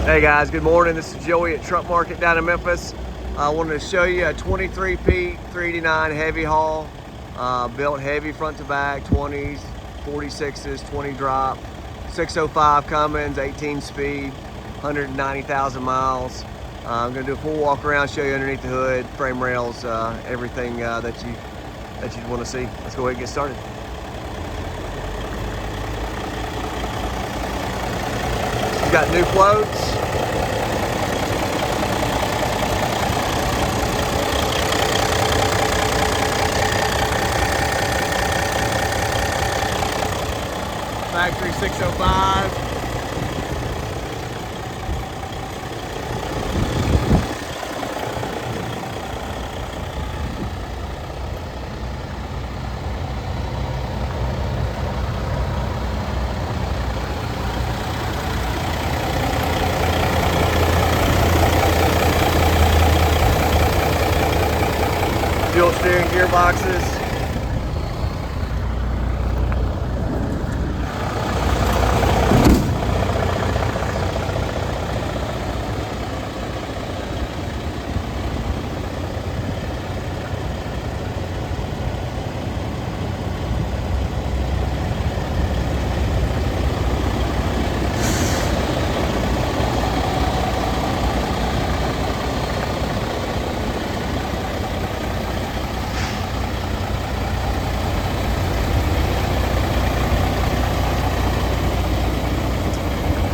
Hey guys, good morning. This is Joey at Truck Market down in Memphis. I wanted to show you a 23 Pete 389 heavy haul, built heavy front to back, 20s, 46s, 20 drop, 605 Cummins, 18 speed, 190,000 miles. I'm going to do a full walk around, show you underneath the hood, frame rails, everything that you'd want to see. Let's go ahead and get started. Got new floats. Factory 605. Dual steering gearboxes.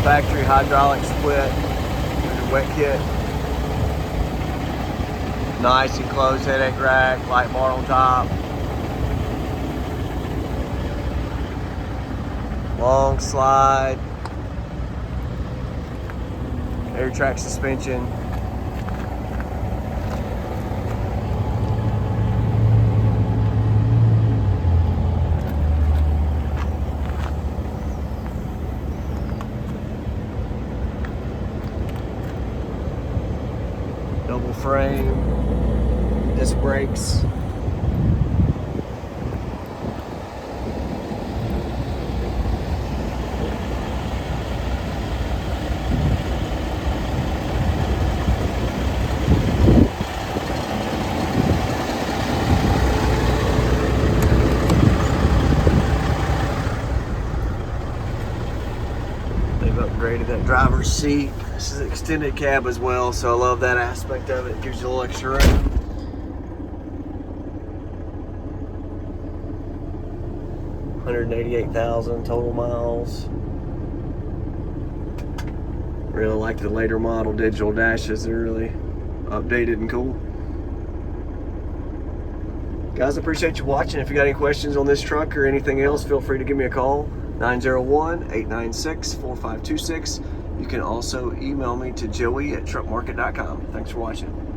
Factory hydraulic split, wet kit. Nice enclosed headache rack, light bar on top. Long slide. Air track suspension. Double frame, disc brakes. They've upgraded that driver's seat. This is an extended cab as well, so I love that aspect of it. It gives you a little extra room. $188,000 total miles. Really like the later model digital dashes. They're really updated and cool. Guys, I appreciate you watching. If you got any questions on this truck or anything else, feel free to give me a call. 901-896-4526. You can also email me to joey@truckmarket.com. Thanks for watching.